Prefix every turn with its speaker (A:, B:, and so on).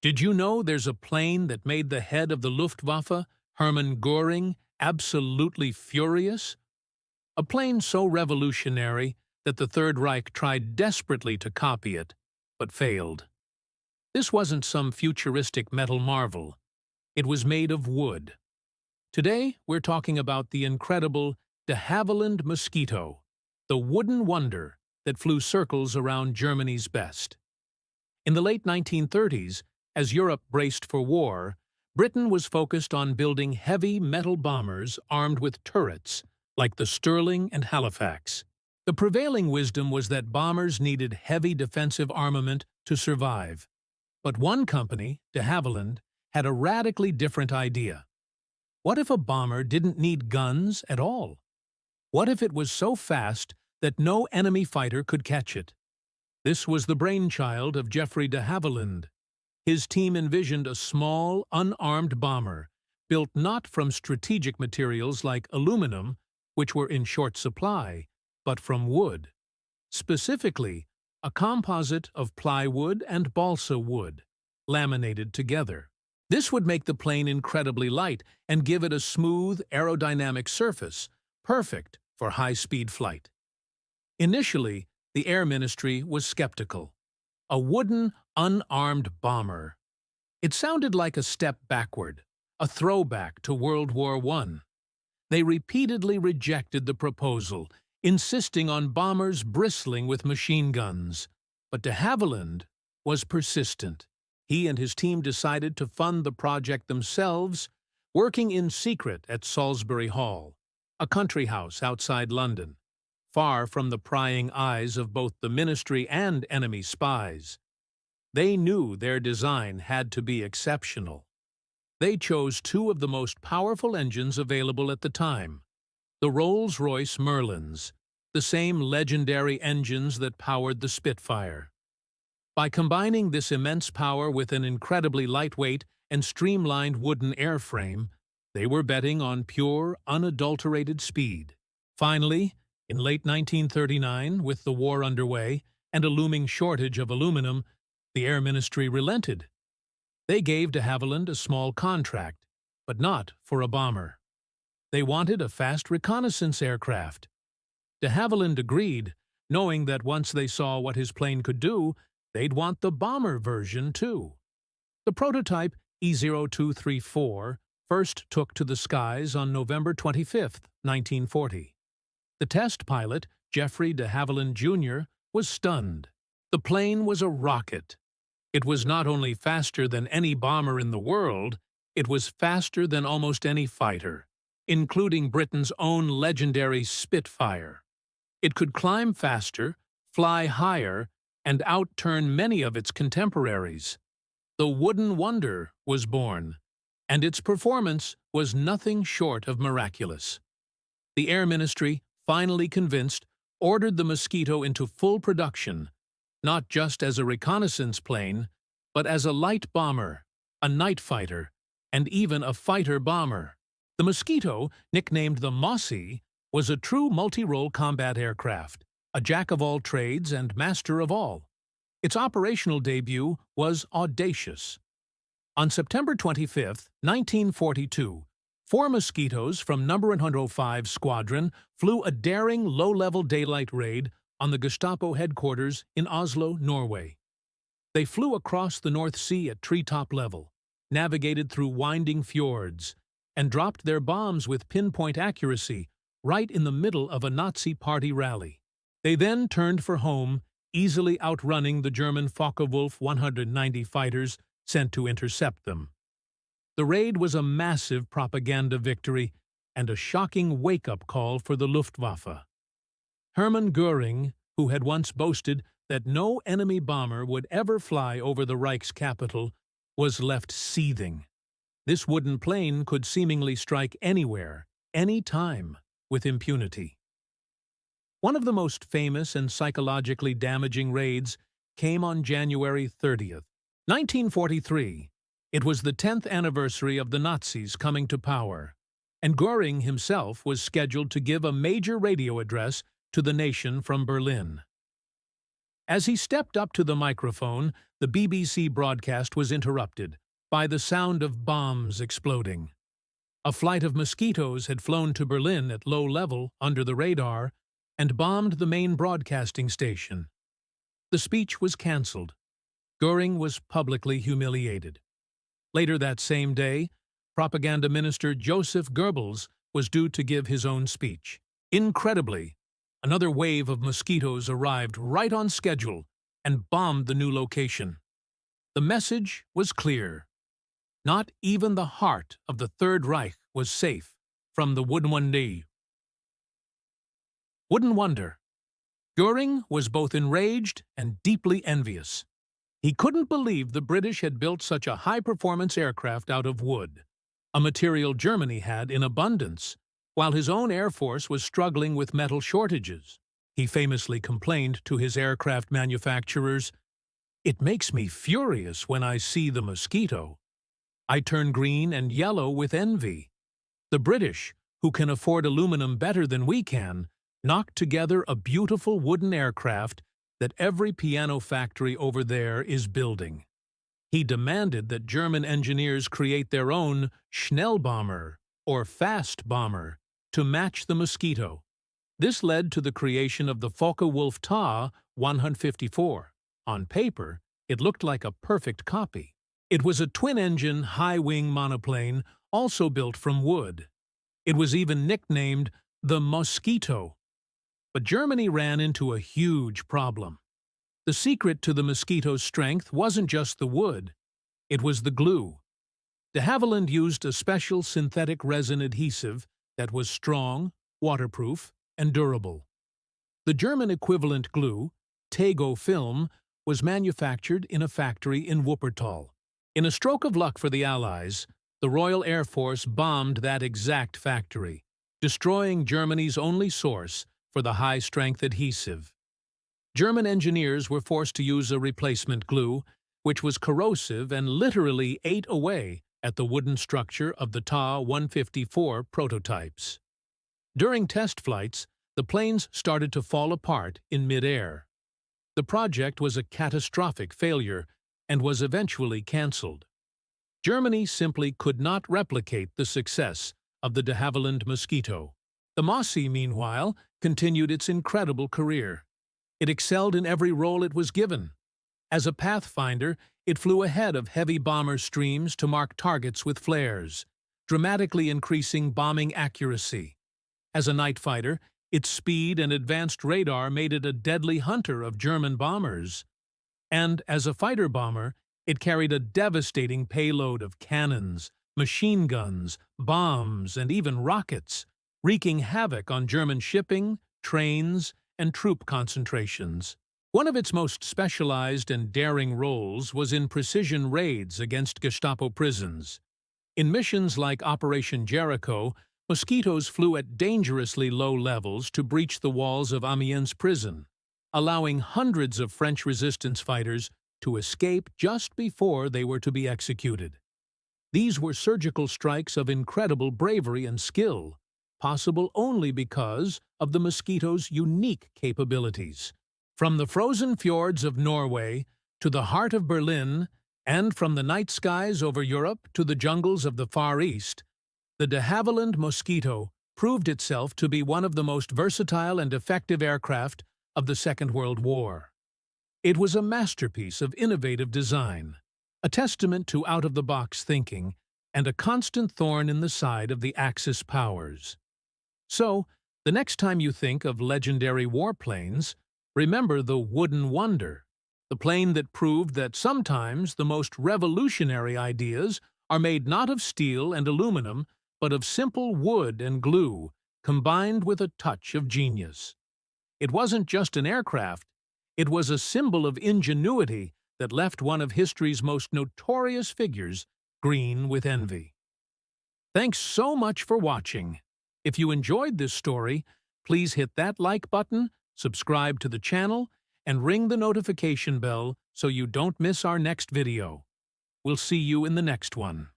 A: Did you know there's a plane that made the head of the Luftwaffe, Hermann Göring, absolutely furious? A plane so revolutionary that the Third Reich tried desperately to copy it, but failed. This wasn't some futuristic metal marvel. It was made of wood. Today, we're talking about the incredible de Havilland Mosquito, the wooden wonder that flew circles around Germany's best. In the late 1930s, as Europe braced for war, Britain was focused on building heavy metal bombers armed with turrets, like the Stirling and Halifax. The prevailing wisdom was that bombers needed heavy defensive armament to survive. But one company, de Havilland, had a radically different idea. What if a bomber didn't need guns at all? What if it was so fast that no enemy fighter could catch it? This was the brainchild of Geoffrey de Havilland. His team envisioned a small, unarmed bomber, built not from strategic materials like aluminum, which were in short supply, but from wood. Specifically, a composite of plywood and balsa wood, laminated together. This would make the plane incredibly light and give it a smooth, aerodynamic surface, perfect for high-speed flight. Initially, the Air Ministry was skeptical. A wooden, unarmed bomber. It sounded like a step backward, a throwback to World War I. They repeatedly rejected the proposal, insisting on bombers bristling with machine guns. But de Havilland was persistent. He and his team decided to fund the project themselves, working in secret at Salisbury Hall, a country house outside London, far from the prying eyes of both the ministry and enemy spies. They knew their design had to be exceptional. They chose two of the most powerful engines available at the time, the Rolls-Royce Merlins, the same legendary engines that powered the Spitfire. By combining this immense power with an incredibly lightweight and streamlined wooden airframe, they were betting on pure, unadulterated speed. Finally, in late 1939, with the war underway and a looming shortage of aluminum, the Air Ministry relented. They gave de Havilland a small contract, but not for a bomber. They wanted a fast reconnaissance aircraft. De Havilland agreed, knowing that once they saw what his plane could do, they'd want the bomber version too. The prototype E-0234 first took to the skies on November 25, 1940. The test pilot, Geoffrey de Havilland Jr., was stunned. The plane was a rocket. It was not only faster than any bomber in the world, it was faster than almost any fighter, including Britain's own legendary Spitfire. It could climb faster, fly higher, and outturn many of its contemporaries. The wooden wonder was born, and its performance was nothing short of miraculous. The Air Ministry, finally convinced, ordered the Mosquito into full production, not just as a reconnaissance plane, but as a light bomber, a night fighter, and even a fighter bomber. The Mosquito, nicknamed the Mossy, was a true multi-role combat aircraft, a jack-of-all-trades and master of all. Its operational debut was audacious. On September 25, 1942, 4 Mosquitoes from No. 105 Squadron flew a daring low-level daylight raid on the Gestapo headquarters in Oslo, Norway. They flew across the North Sea at treetop level, navigated through winding fjords, and dropped their bombs with pinpoint accuracy right in the middle of a Nazi party rally. They then turned for home, easily outrunning the German Focke-Wulf 190 fighters sent to intercept them. The raid was a massive propaganda victory and a shocking wake-up call for the Luftwaffe. Hermann Göring, who had once boasted that no enemy bomber would ever fly over the Reich's capital, was left seething. This wooden plane could seemingly strike anywhere, any time, with impunity. One of the most famous and psychologically damaging raids came on January 30th, 1943. It was the 10th anniversary of the Nazis coming to power, and Göring himself was scheduled to give a major radio address to the nation from Berlin. As he stepped up to the microphone, the BBC broadcast was interrupted by the sound of bombs exploding. A flight of mosquitoes had flown to Berlin at low level under the radar and bombed the main broadcasting station. The speech was cancelled. Göring was publicly humiliated. Later that same day, propaganda minister Joseph Goebbels was due to give his own speech. Incredibly, another wave of mosquitoes arrived right on schedule and bombed the new location. The message was clear. Not even the heart of the Third Reich was safe from the Wouldn't Wonder. Göring was both enraged and deeply envious. He couldn't believe the British had built such a high-performance aircraft out of wood, a material Germany had in abundance, while his own air force was struggling with metal shortages. He famously complained to his aircraft manufacturers, "It makes me furious when I see the mosquito. I turn green and yellow with envy. The British, who can afford aluminum better than we can, knocked together a beautiful wooden aircraft that every piano factory over there is building." He demanded that German engineers create their own Schnellbomber, or fast bomber, to match the mosquito. This led to the creation of the Focke-Wulf Ta 154. On paper, it looked like a perfect copy. It was a twin-engine, high-wing monoplane, also built from wood. It was even nicknamed the Mosquito. But Germany ran into a huge problem. The secret to the mosquito's strength wasn't just the wood, it was the glue. De Havilland used a special synthetic resin adhesive that was strong, waterproof, and durable. The German equivalent glue, Tego film, was manufactured in a factory in Wuppertal. In a stroke of luck for the Allies, the Royal Air Force bombed that exact factory, destroying Germany's only source for the high-strength adhesive. German engineers were forced to use a replacement glue, which was corrosive and literally ate away at the wooden structure of the Ta 154 prototypes. During test flights, the planes started to fall apart in mid-air. The project was a catastrophic failure and was eventually cancelled. Germany simply could not replicate the success of the de Havilland Mosquito. The Mossy, meanwhile, continued its incredible career. It excelled in every role it was given. As a pathfinder, it flew ahead of heavy bomber streams to mark targets with flares, dramatically increasing bombing accuracy. As a night fighter, its speed and advanced radar made it a deadly hunter of German bombers. And as a fighter bomber, it carried a devastating payload of cannons, machine guns, bombs, and even rockets, wreaking havoc on German shipping, trains, and troop concentrations. One of its most specialized and daring roles was in precision raids against Gestapo prisons. In missions like Operation Jericho, mosquitoes flew at dangerously low levels to breach the walls of Amiens prison, allowing hundreds of French resistance fighters to escape just before they were to be executed. These were surgical strikes of incredible bravery and skill, possible only because of the mosquito's unique capabilities. From the frozen fjords of Norway to the heart of Berlin, and from the night skies over Europe to the jungles of the Far East, the de Havilland Mosquito proved itself to be one of the most versatile and effective aircraft of the Second World War. It was a masterpiece of innovative design, a testament to out-of-the-box thinking, and a constant thorn in the side of the Axis powers. So, the next time you think of legendary warplanes, remember the Wouldn't Wonder, the plane that proved that sometimes the most revolutionary ideas are made not of steel and aluminum, but of simple wood and glue, combined with a touch of genius. It wasn't just an aircraft, it was a symbol of ingenuity that left one of history's most notorious figures green with envy. Thanks so much for watching. If you enjoyed this story, please hit that like button, subscribe to the channel, and ring the notification bell so you don't miss our next video. We'll see you in the next one.